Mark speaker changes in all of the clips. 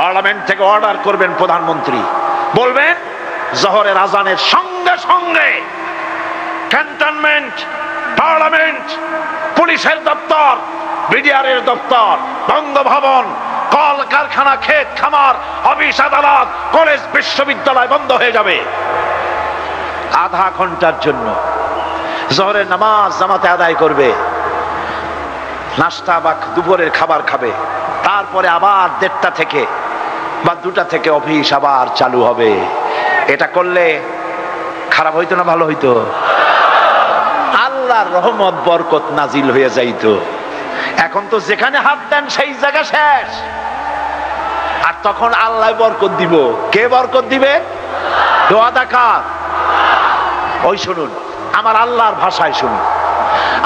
Speaker 1: Parliament থেকে order করবেন প্রধানমন্ত্রী, বলবেন জোহরের আজানের সঙ্গে সঙ্গে ক্যান্টনমেন্ট, পার্লামেন্ট, পুলিশের দপ্তর, বিডিআরের দপ্তর, বঙ্গভবন, কল কারখানা, ক্ষেত খামার, অফিস আদালত, কলেজ বিশ্ববিদ্যালয় বন্ধ হয়ে যাবে। আধা ঘন্টার জন্য জোহরের নামাজ জামাতে আদায় করবে, নাস্তা বা দুপুরের খাবার খাবে, তারপরে আবার 1:30 থেকে বা 2টা থেকে অফিস আবার চালু হবে। এটা করলে খারাপ হইতো না ভালো হইতো? আল্লাহর রহমত বরকত নাজিল হয়ে যাইতো। এখন তো যেখানে হাত দেন সেই জায়গা শেষ। আর তখন আল্লাহ বরকত দিব। কে বরকত দিবে? দোয়া দেখার। ওই শুনুন, আমার আল্লাহর ভাষায় শুনুন।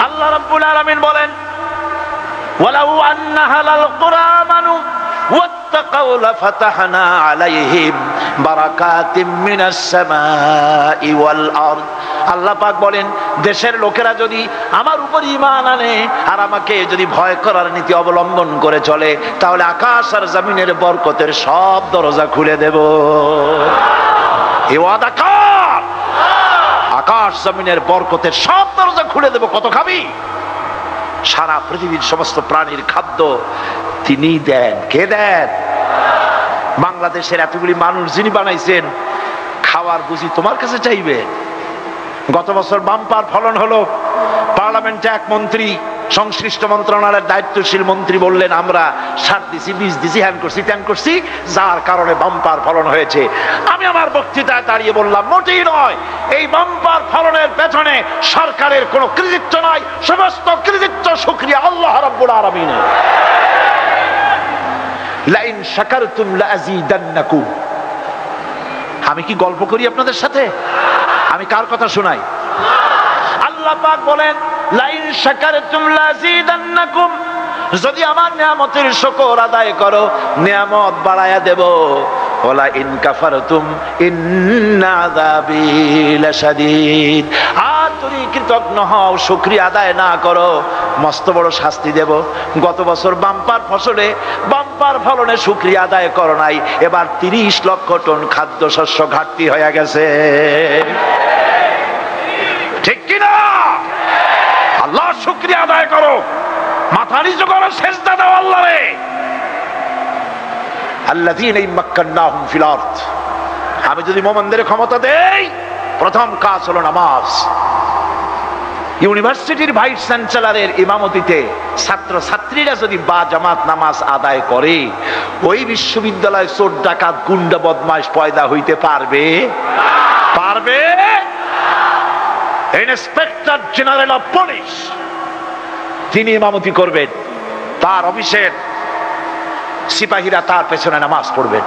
Speaker 1: আল্লাহ রাব্বুল আলামিন বলেন, ওয়ালাউ আন্না হালাল কুরআমানু ওয়াত্তাকাউ লাফাতাহনা আলাইহিম বারাকাতিম মিনাস সামাই ওয়াল আরদ। আল্লাহ পাক বলেন, দেশের লোকেরা যদি আমার উপর ঈমান আনে আর আমাকে যদি ভয় করার নীতি অবলম্বন করে চলে, তাহলে আকাশ আর জমিনের বরকতের সব দরজা খুলে দেব। এই ওয়াদা কার? আকাশ জমিনের বরকতের সব দরজা খুলে দেব। কত খাবি? সারা পৃথিবীর সমস্ত প্রাণীর খাদ্য তিনি দেন। কে দেন? বাংলাদেশের এতগুলি মানুষ যিনি বানাইছেন, খাওয়ার বুঝি তোমার কাছে চাইবে? গত বছর বাম্পার ফলন হলো। পার্লামেন্টে এক মন্ত্রী, সংশ্লিষ্ট মন্ত্রণালয়ের দায়িত্বশীল মন্ত্রী বললেন, আমরা সার দিছি, বীজ দিছি, হ্যান করছি, ত্যান করছি, যার কারণে বাম্পার ফলন হয়েছে। আমি আমার বক্তৃতায় দাঁড়িয়ে বললাম, মোটেই নয়। এই বাম্পার ফলনের পেছনে সরকারের কোনো কৃতিত্ব নয়, সমস্ত কৃতিত্ব শুকরিয়া আল্লাহ রাব্বুল আলামিনের। লাইন শাকারতুম লাযীদান্নাকুম। আমি কি গল্প করি আপনাদের সাথে? আমি কার কথা শোনাই? আল্লাহ পাক বলেন, লাইন শাকারতুম লাযীদান্নাকুম। যদি আমার নিয়ামতের শুকর আদায় করো, নিয়ামত বাড়ায়া দেব। ওয়ালা ইন কাফারতুম ইন্না আযাবী লাশাদীদ। আর যদি কৃতজ্ঞ হও, শুকরিয়া আদায় না করো, মস্ত বড় শাস্তি দেব। গত বছর বাম্পার ফসলে, বাম্পার ফলনে শুকরিয়া আদায় করো নাই, এবার 30 লক্ষ টন খাদ্যশস্য ঘাটতি হয়ে গেছে। ঠিক কিনা? আল্লাহ শুকরিয়া আদায় করো, মাথা নিচু করো, সেজদা দাও আল্লাহরে। আল্লাযীনা ইম্মাক্কান্নাহুম ফিল আরদ। আমি যদি মুমিনদের ক্ষমতা দেই, প্রথম কাজ হলো নামাজ। ইউনিভার্সিটির ভাইস চ্যান্সেলরের ইমামতিতে ছাত্র ছাত্রীরা যদি বা জামাত নামাজ আদায় করে, ওই বিশ্ববিদ্যালয়ে চোর ডাকাত গুন্ডা বদমাশ পয়দা হইতে পারবে? পারবে? ইন্সপেক্টর জেনারেল অফ পুলিশ তিনি ইমামতি করবেন, তার অফিসের সিপাহীরা তার পেছনে নামাজ পড়বেন,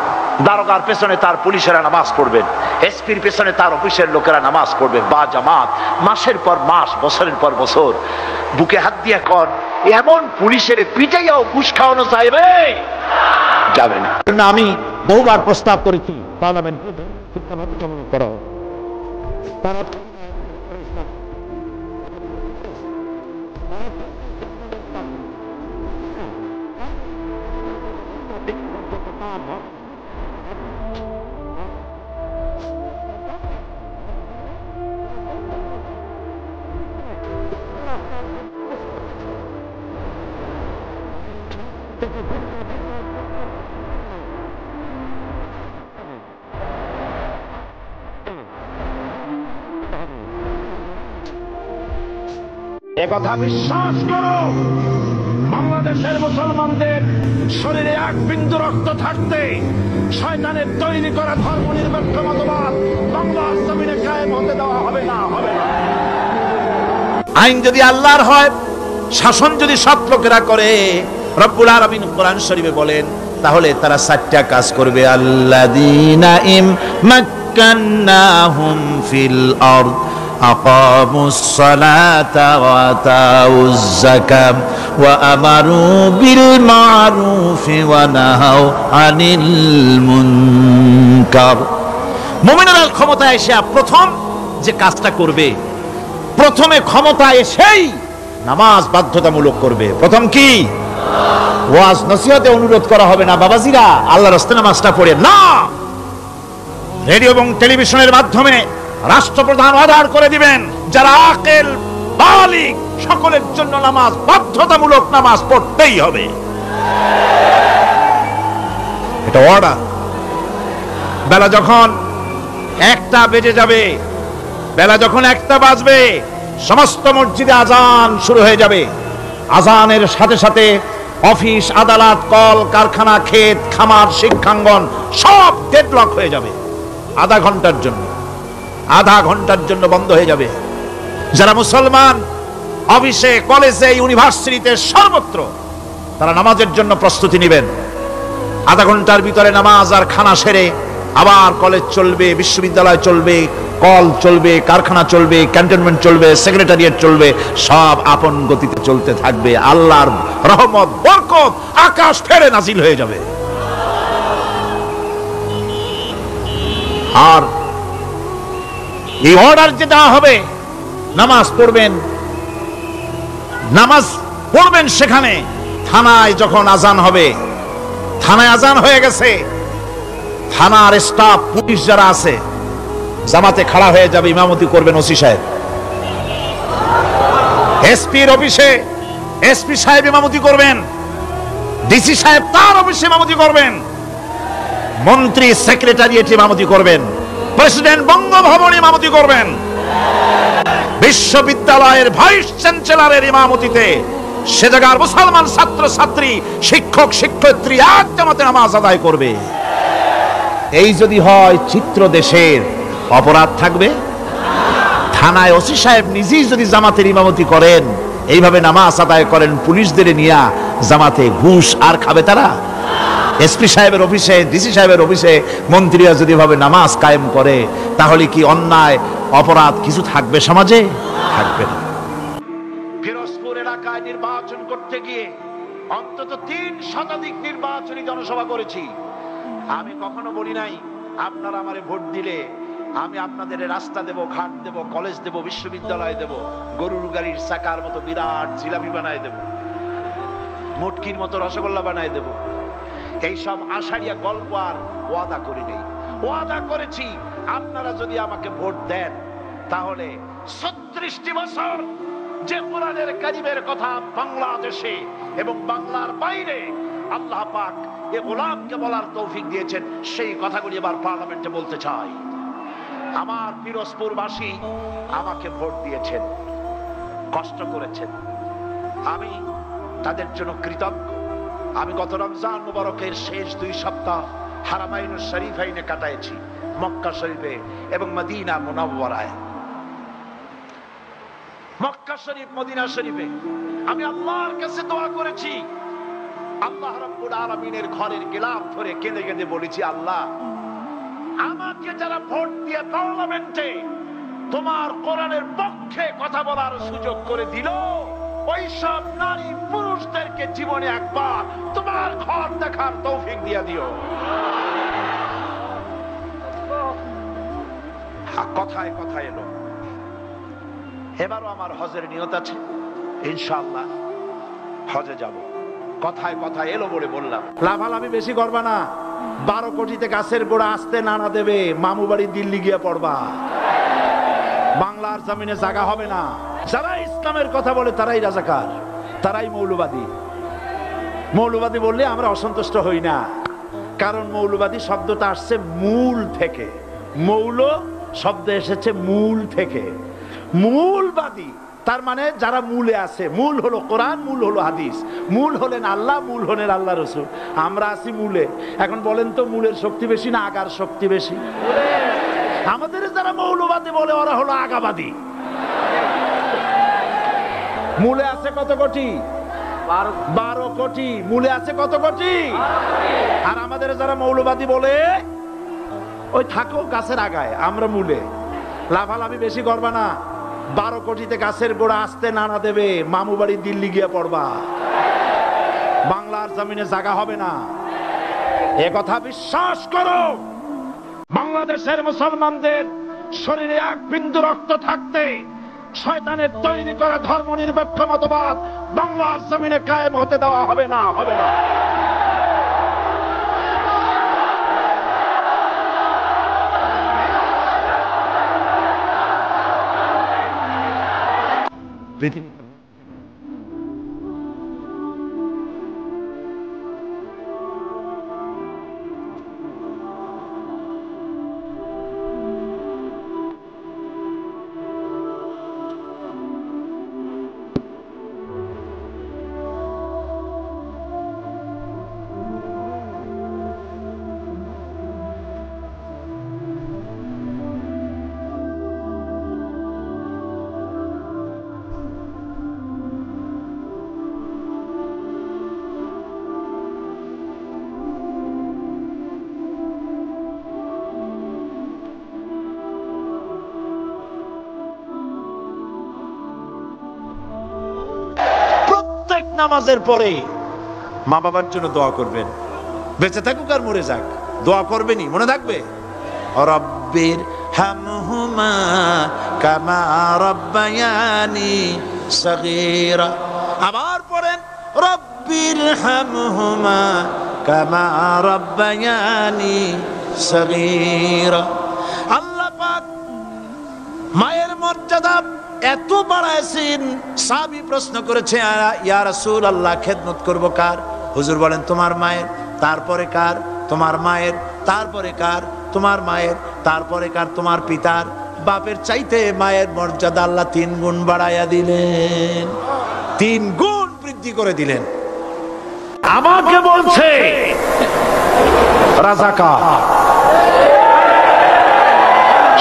Speaker 1: দারোগার পেছনে তার পুলিশেরা নামাজ পড়বেন, এসপির পেছনে তার অফিসের লোকেরা নামাজ পড়বে। বা জামাত মাসের পর মাস, বছরের পর বছর। বুকে হাত দিয়ে কর, এমন পুলিশের পিটাইয়াও ঘুষ খাওয়ানো চাইবে? যাবে না।
Speaker 2: আমি বহুবার প্রস্তাব করেছি পার্লামেন্টে শিক্ষা করো, তারা
Speaker 1: একথা বিশ্বাস করো, বাংলাদেশের মুসলমানদের শরীরে এক বিন্দু রক্ত থাকতে শয়তানের তৈরি করা ধর্ম নিরপেক্ষ মতবাদ বাংলার জমিনে কায়েম হতে দেওয়া হবে না, হবে না। আইন যদি আল্লাহর হয়, শাসন যদি সৎ লোকেরা করে, রব্বুল আলামিন কোরআন শরীফে বলেন, তাহলে তারা 4টা কাজ করবে। আল্লাযীনা ইম্মাক্কান্নাহুম ফিল আরদ আকামুস সালাতা ওয়া আতাউজ যাকাত ওয়া আমারু বিল মা'রুফি ওয়া নাহাউ আনিল মুনকার। মুমিনেরা ক্ষমতায় এসে প্রথম যে কাজটা করবে, প্রথমে ক্ষমতায় এসেই নামাজ বাধ্যতামূলক করবে। প্রথম কি? ওয়াজ নসিহতে অনুরোধ করা হবে না, বাবাজিরা আল্লাহর রাস্তায় নামাজটা পড়ে না। রেডিও এবং টেলিভিশনের মাধ্যমে রাষ্ট্রপ্রধান অর্ডার করে দিবেন যারা আকেল বালিগ সকলের জন্য নামাজ বাধ্যতামূলক, নামাজ পড়তেই হবে, এটা অর্ডার। বেলা যখন 1টা বেজে যাবে, বেলা যখন 1টা বাজবে, সমস্ত মসজিদে আজান শুরু হয়ে যাবে। আজানের সাথে সাথে অফিস, আদালত, কল কারখানা, ক্ষেত খামার, শিক্ষাঙ্গন সব ডেডলক হয়ে যাবে। আধা ঘন্টার জন্য বন্ধ হয়ে যাবে। যারা মুসলমান অফিসে, কলেজে, ইউনিভার্সিটিতে সর্বত্র তারা নামাজের জন্য প্রস্তুতি নেবেন। আধা ঘন্টার ভিতরে নামাজ আর খানা সেরে আবার কলেজ চলবে, বিশ্ববিদ্যালয় চলবে, কল চলবে, কারখানা চলবে, ক্যান্টনমেন্ট চলবে, সেক্রেটারিয়েট চলবে, সব আপন গতিতে চলতে থাকবে। আল্লাহর রহমত, বরকত আকাশ ফেরে নাজিল হয়ে যাবে। আর এই অর্ডার যে দেওয়া হবে, নামাজ পড়বেন, সেখানে থানায় যখন আজান হবে, থানায় আজান হয়ে গেছে, থানার স্টাফ, পুলিশ যারা আছে জামাতে খাড়া হয়ে যাবে, ইমামতি করবেন ওসি সাহেব। এসপির অফিসে এসপি সাহেব ইমামতি করবেন, ডিসি সাহেব তার অফিসে ইমামতি করবেন, মন্ত্রী সেক্রেটারিয়েট ইমামতি করবেন, প্রেসিডেন্ট বঙ্গভবন ইমামতি করবেন, বিশ্ববিদ্যালয়ের ভাইস চ্যান্সেলরের ইমামতিতে সে জায়গার মুসলমান ছাত্র ছাত্রী, শিক্ষক শিক্ষয়িত্রী এক জামাতে নামাজ আদায় করবে। এই যদি হয় চিত্র দেশের, অপরাধ থাকবে? থানায় ওসি সাহেব নিজেই যদি জামাতের ইমামতি করেন, এইভাবে নামাজ আদায় করেন পুলিশদের নিয়ে জামাতে, ঘুষ আর খাবে তারা? এসপি সাহেবের অফিসে, ডিসি সাহেবের অফিসে মন্ত্রীরা যদি ভাবে নামাজ কায়েম করে, তাহলে কি অন্যায় অপরাধ কিছু থাকবে সমাজে? থাকবে না। ফিরোজপুর এলাকায় নির্বাচন করতে গিয়ে অন্তত 3 শতাধিক নির্বাচনী জনসভা করেছি। আমি কখনো বলি নাই আপনারা আমারে ভোট দিলে আমি আপনাদের রাস্তা দেব, ঘাট দেব, কলেজ দেব, বিশ্ববিদ্যালয় দেব, গরুর গাড়ির চাকার মতো বিরাট জিলাপি বানায় দেব, মুটকির মতো রসগোল্লা বানায় দেব। এইসব আশারিয়া গল্প আর ওয়াদা করি নেই। ওয়াদা করেছি আপনারা যদি আমাকে ভোট দেন, তাহলে 36টি বছর যে কোরআনের কারিমের কথা বাংলাদেশে এবং বাংলার বাইরে আল্লাহ পাক এ গোলামকে বলার তৌফিক দিয়েছেন, সেই কথাগুলি এবার পার্লামেন্টে বলতে চাই। আমার পিরোজপুরবাসী আমাকে ভোট দিয়েছেন, কষ্ট করেছেন, আমি তাদের জন্য কৃতজ্ঞ। আমি গত রমজান মুবারকের শেষ 2 সপ্তাহ হারামাইন শরীফাইনে কাটাইছি, মক্কা শরীফে এবং মদিনা মুনাওয়ারায়। মক্কা শরীফ, মদিনা শরীফে আমি আল্লাহর কাছে দোয়া করেছি, আল্লাহ রাব্বুল আলামিনের ঘরের গিলাফ ধরে কেঁদে কেঁদে বলেছি, আল্লাহ আমাকে যারা ভোট দিয়ে পার্লামেন্টে তোমার কোরআনের পক্ষে কথা বলার সুযোগ করে দিল, ওই সব নারী পুরুষদেরকে জীবনে একবার তোমার ঘর দেখার তৌফিক দিয়ে দিও। কথায় কথায় এলো। এবারও আমার হজের নিয়ত আছে, ইনশাআল্লাহ হজে যাব। কথায় কথায় এলো বলে বললাম। লাভালাভি বেশি করবা না, 12 কোটিতে গাছের গোড়া আসতে নানা দেবে, মামু বাড়ি দিল্লি গিয়ে পড়বা, বাংলার জমিনে জায়গা হবে না। যারা ইসলামের কথা বলে তারাই রাজাকার, তারাই মৌলবাদী। মৌলবাদী বললে আমরা অসন্তুষ্ট হই না, কারণ মৌলবাদী শব্দটা আসছে মূল থেকে। মৌল শব্দ এসেছে মূল থেকে। মূলবাদী তার মানে যারা মূলে আছে। মূল হলো কোরআন, মূল হলো হাদিস, মূল হলেন আল্লাহ, মূল হলেন আল্লাহ রসুল। আমরা আছি মূলে। এখন বলেন তো মূলের শক্তি বেশি না আগার শক্তি বেশি? আমাদের যারা মৌলবাদী বলে ওরা হলো আগাবাদী। মূলে আছে কত কোটি? 12 কোটি। মূলে আছে কত কোটি? আর আমাদের যারা মৌলবাদী বলে ওই থাকো গাছের আগায়, আমরা মূলে। লাভালাভি বেশি করবা না, 12 কোটিতে গাছের গোড়া আসতে নানা দেবে, মামু বাড়ি দিল্লি গিয়ে পড়বা, বাংলার জমিনে জায়গা হবে না। এ কথা বিশ্বাস করো। বাংলাদেশের মুসলমানদের শরীরে 1 বিন্দু রক্ত থাকতে শয়তানের তৈরি করা ধর্ম নিরপেক্ষ মতবাদ বাংলার জমিনে কায়েম হতে দেওয়া হবে না, হবে না। নামাজের পরে মা বাবার জন্য দোয়া করবেন, বেঁচে থাকুক আর মরে যাক, দোয়া করবেনই, মনে থাকবে। রব্বির হামহুমা কামা রাব্বায়ানি সগীরা। আবার পড়েন রব্বির হামহুমা কামা রাব্বায়ানি সগীরা। আল্লাহ পাক মায়ের মর্যাদা এত বাড়াইছেন, সাহাবী প্রশ্ন করেছে ইয়া রাসূলুল্লাহ খেদমত করব কার? হুজুর বলেন তোমার মায়ের, তারপরে কার? তোমার মায়ের, তারপরে কার? তোমার মায়ের, তারপরে কার? তোমার পিতার। বাপের চাইতে মায়ের মর্যাদা আল্লাহ 3 গুণ বাড়াইয়া দিলেন, 3 গুণ বৃদ্ধি করে দিলেন। আমাকে বলছে রাজাকার।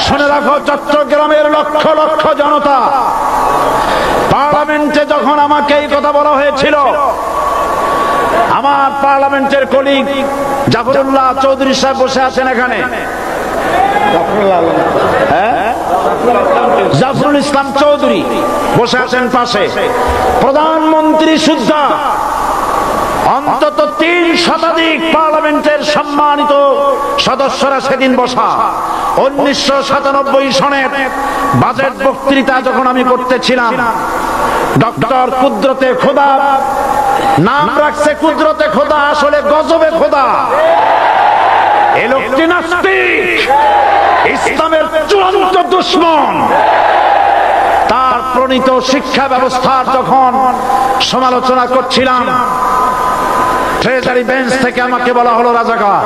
Speaker 1: শুনে রাখো চট্টগ্রামের লক্ষ লক্ষ জনতা, পার্লামেন্টে যখন আমাকে এই কথা বলা হয়েছিল, আমার পার্লামেন্টের কলিগ জাফরুল্লাহ চৌধুরী সাহেব বসে আছেন এখানে, জাফরুল ইসলাম চৌধুরী বসে আছেন পাশে, প্রধানমন্ত্রী সুদ্ধা, অন্তত 3 শতাধিক পার্লামেন্টের সম্মানিত সদস্যরা সেদিন বসা। 1997 সনের বাজেট বক্তৃতা যখন আমি করতেছিলাম, ডক্টর কুদরতে খোদা, নাম রাখছে কুদরতে খোদা, আসলে গজবে খোদা। এই লোকটি নাস্তিক, ইসলামের চূড়ান্ত দুশমন। তার প্রণীত শিক্ষা ব্যবস্থার যখন সমালোচনা করছিলাম, ট্রেজারি বেঞ্চ থেকে আমাকে বলা হলো রাজাকার।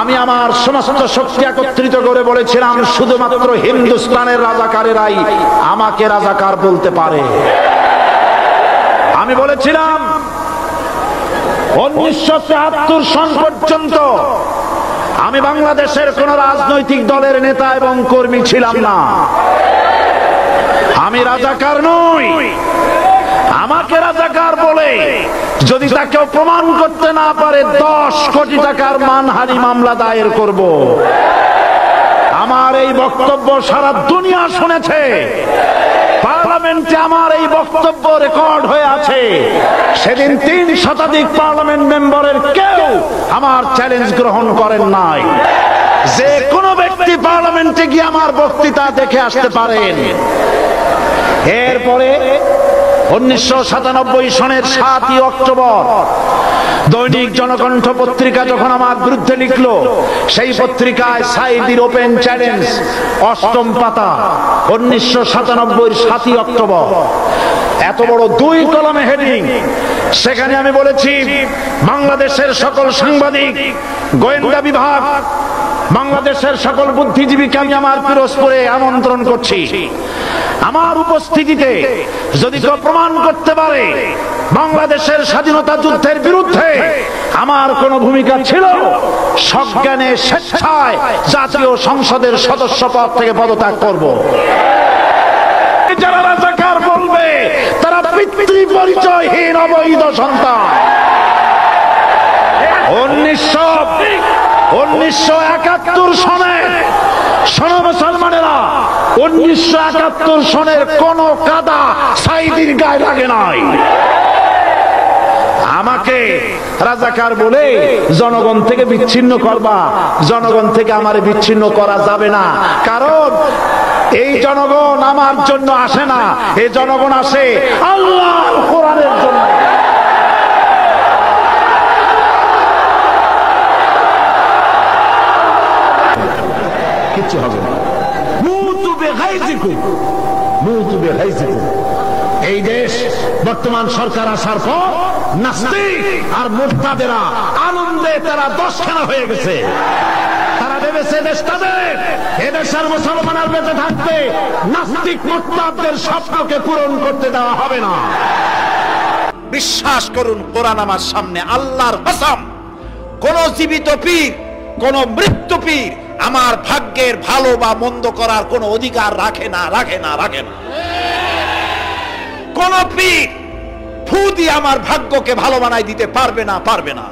Speaker 1: আমি আমার সমস্ত শক্তি একত্রিত করে বলেছিলাম শুধুমাত্র হিন্দুস্তানের রাজাকারেরাই আমাকে রাজাকার বলতে পারে। আমি বলেছিলাম 1973 সন পর্যন্ত আমি বাংলাদেশের কোন রাজনৈতিক দলের নেতা এবং কর্মী ছিলাম না। আমি রাজাকার নই। আমাকে রাজাকার বলে যদি তাকে প্রমাণ করতে না পারে 10 কোটি টাকার মানহানি মামলা দায়ের করব। আমার এই বক্তব্য সারা দুনিয়া শুনেছে, পার্লামেন্টে আমার এই বক্তব্য রেকর্ড হয়ে আছে। সেদিন 3 শতাধিক পার্লামেন্ট মেম্বারের কেউ আমার চ্যালেঞ্জ গ্রহণ করেন নাই। যে কোনো ব্যক্তি পার্লামেন্টে গিয়ে আমার বক্তৃতা দেখে আসতে পারেন। এরপরে 1997 সনের 7 অক্টোবর দৈনিক জনকণ্ঠ পত্রিকা যখন আমার বিরুদ্ধে লিখলো, সেই পত্রিকায় সাইদির ওপেন চ্যালেঞ্জ 8ম পাতা, 1997 7 অক্টোবর, এত বড় 2 কলমে হেডিং। সেখানে আমি বলেছি বাংলাদেশের সকল সাংবাদিক, গোয়েন্দা বিভাগ, বাংলাদেশের সকল বুদ্ধিজীবীকে আমি আমার পিরোজপুরে আমন্ত্রণ করছি। আমার উপস্থিতিতে যদি কেউ প্রমাণ করতে পারে বাংলাদেশের স্বাধীনতা যুদ্ধের বিরুদ্ধে আমার কোন ভূমিকা ছিল, সজ্ঞানে স্বেচ্ছায় জাতীয় সংসদের সদস্য পদ থেকে পদত্যাগ করব। যারা রাজাকার বলবে তারা পিতৃ পরিচয়হীন অবৈধ সন্তান। 1971 সনে, শোনো মুসলমানেরা, 1971 সনের কোন কাদা সাইদির গায়ে লাগে নাই। আমাকে রাজাকার বলে জনগণ থেকে বিচ্ছিন্ন করবা, জনগণ থেকে আমারে বিচ্ছিন্ন করা যাবে না। কারণ এই জনগণ আমার জন্য আসে না, এই জনগণ আসে আল্লাহর কোরআনের জন্য। কিচ্ছু হবে না। এই দেশ বর্তমান সরকার আসার পর নাস্তিক আর মুরতাদেরা আনন্দে তারা 10খানা হয়ে গেছে। তারা ভেবেছে দেশ তাদের, এদেশের মুসলমানের বেঁচে থাকবে, নাস্তিক মুরতাদদের স্বপ্নকে পূরণ করতে দেওয়া হবে না। বিশ্বাস করুন, কোরআন আমার সামনে, আল্লাহর কসম, কোন জীবিত পীর, কোন মৃত্যু পীর আমার ভাগ্যের ভালো বা মন্দ করার কোন অধিকার রাখে না, রাখে না, রাখে না। কোন পীর ফু দিয়ে আমার ভাগ্যকে ভালো বানাই দিতে পারবে না, পারবে না,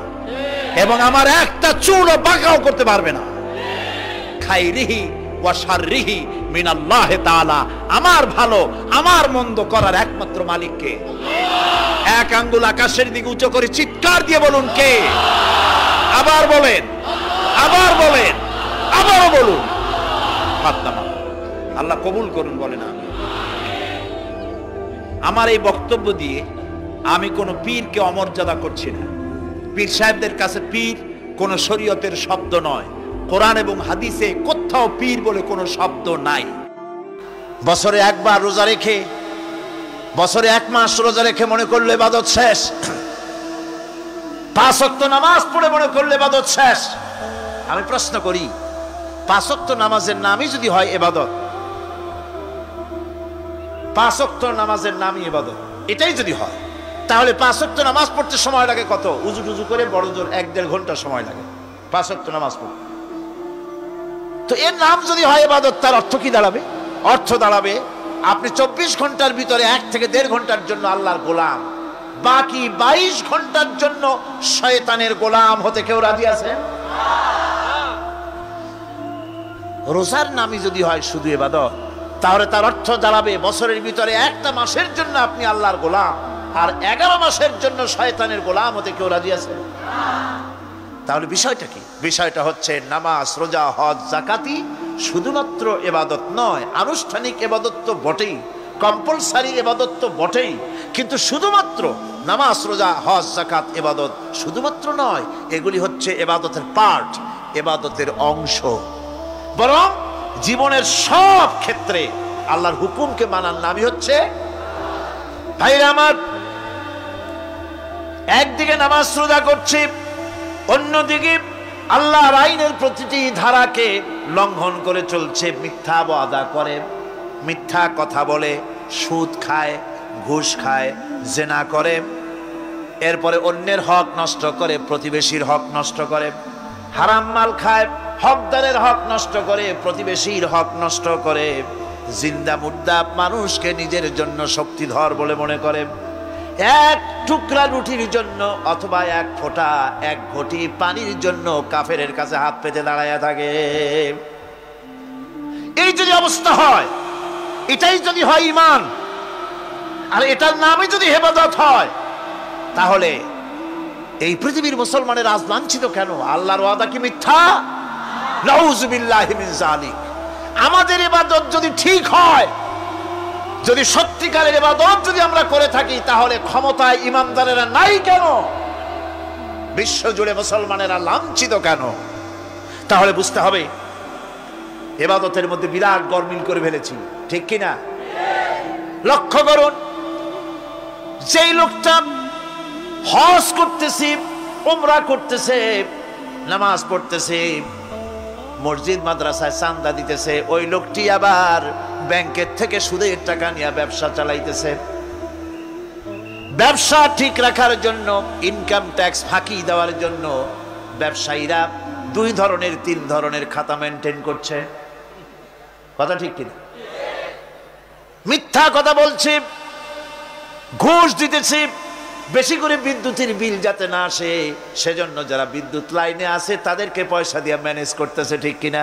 Speaker 1: এবং আমার একটা চুলও বাঁকাও করতে পারবে না। খাইরিহি ওয়া শাররিহি মিনাল্লাহ তাআলা, আমার ভালো আমার মন্দ করার একমাত্র মালিক কে? এক আঙ্গুল আকাশের দিকে উঁচু করে চিৎকার দিয়ে বলুন কে? আবার বলেন, আবার বলেন, আবারও বলুন। আল্লাহ কবুল করুন, বলেন আমিন। আমার এই বক্তব্য দিয়ে আমি কোন পীরকে অমর্যাদা করছি না। পীর সাহেবদের কাছে পীর কোন শরীয়তের শব্দ নয়। কোরআন এবং হাদিসে কোথাও পীর বলে কোনো শব্দ নাই। বছরে একবার রোজা রেখে, বছরে 1 মাস রোজা রেখে মনে করলে ইবাদত শেষ। 5 ওয়াক্ত নামাজ পড়ে মনে করলে ইবাদত শেষ। আমি প্রশ্ন করি, 5 ওয়াক্ত নামাজের নামই যদি হয় ইবাদত, 5 ওয়াক্ত নামাজের নামই ইবাদত, এটাই যদি হয়, তাহলে 5 ওয়াক্ত নামাজ পড়তে সময় লাগে কত? উজু টুজু করে বড় জোর 1-1.5 ঘন্টা সময় লাগে 5 ওয়াক্ত নামাজ পড়তে। তো এর নাম যদি হয় ইবাদত, তার অর্থ কি দাঁড়াবে? অর্থ দাঁড়াবে আপনি 24 ঘন্টার ভিতরে 1 থেকে 1.5 ঘন্টার জন্য আল্লাহর গোলাম, বাকি 22 ঘন্টার জন্য শয়তানের গোলাম হতে কেউ রাজি আছে? রোজার নামই যদি হয় শুধু ইবাদত, তাহলে তার অর্থ দাঁড়াবে বছরের ভিতরে 1টা মাসের জন্য আপনি আল্লাহর গোলাম, আর 11 মাসের জন্য শয়তানের গোলাম হতে কেউ রাজি আছে? তাহলে বিষয়টা কি? বিষয়টা হচ্ছে নামাজ, রোজা, হজ, যাকাতি শুধুমাত্র ইবাদত নয়। আনুষ্ঠানিক ইবাদত তো বটেই, কম্পালসারি ইবাদত তো বটেই, কিন্তু শুধুমাত্র নামাজ, রোজা, হজ, যাকাত ইবাদত শুধুমাত্র নয়। এগুলি হচ্ছে ইবাদতের পার্ট, ইবাদতের অংশ। বরং জীবনের সব ক্ষেত্রে আল্লাহর হুকুমকে মানার নামই হচ্ছে, ভাইরা আমার, একদিকে নামাজ রোজা করছি, অন্যদিকে আল্লাহর আইনের প্রতিটি ধারাকে লঙ্ঘন করে চলছে, মিথ্যা ওয়াদা করে, মিথ্যা কথা বলে, সুদ খায়, ঘুষ খায়, জেনা করে, এরপরে অন্যের হক নষ্ট করে, প্রতিবেশীর হক নষ্ট করে, হারাম মাল খায়, হকদারের হক নষ্ট করে, প্রতিবেশীর হক নষ্ট করে, জিন্দা মুর্দা মানুষকে নিজের জন্য শক্তিধর বলে মনে করে, 1 টুকরা রুটির জন্য অথবা 1 ফোঁটা 1 ঘটি পানির জন্য কাফেরের কাছে হাত পেতে দাঁড়ায় থাকে। এই যদি অবস্থা হয়, এটাই যদি হয় ঈমান, আর এটার নামই যদি ইবাদত হয়, তাহলে এই পৃথিবীর মুসলমানের আজ লাঞ্ছিত কেন? আল্লাহর ওয়াদা কি মিথ্যা? নাউযুবিল্লাহি মিন যালিক। আমাদের ইবাদত যদি ঠিক হয়, যদি সত্যিকারের ইবাদত যদি আমরা করে থাকি, তাহলে ক্ষমতায় ইমানদারেরা নাই কেন? বিশ্ব জুড়ে মুসলমানেরা লাঞ্ছিত কেন? তাহলে বুঝতে হবে ইবাদতের মধ্যে বিরাট গরমিল করে ফেলেছি, ঠিক কিনা? লক্ষ্য করুন, যেই লোকটা হজ করতেছে, উমরা করতেছে, নামাজ পড়তেছে, মসজিদ মাদ্রাসায় চাঁদা দিতেছে, ওই লোকটি আবার ব্যাংকের থেকে সুদের টাকা নিয়ে ব্যবসা চালাইতেছে। ব্যবসা ঠিক রাখার জন্য, ইনকাম ট্যাক্স ফাঁকি দেওয়ার জন্য ব্যবসায়ীরা 2 ধরনের 3 ধরনের খাতা মেনটেন করছে। কথা ঠিক কিনা? মিথ্যা কথা বলছে, ঘুষ দিতেছে, বেশি করে বিদ্যুতের বিল যাতে না আসে সেজন্য যারা বিদ্যুৎ লাইনে আছে তাদেরকে পয়সা দিয়ে ম্যানেজ করতেছে, ঠিক কিনা?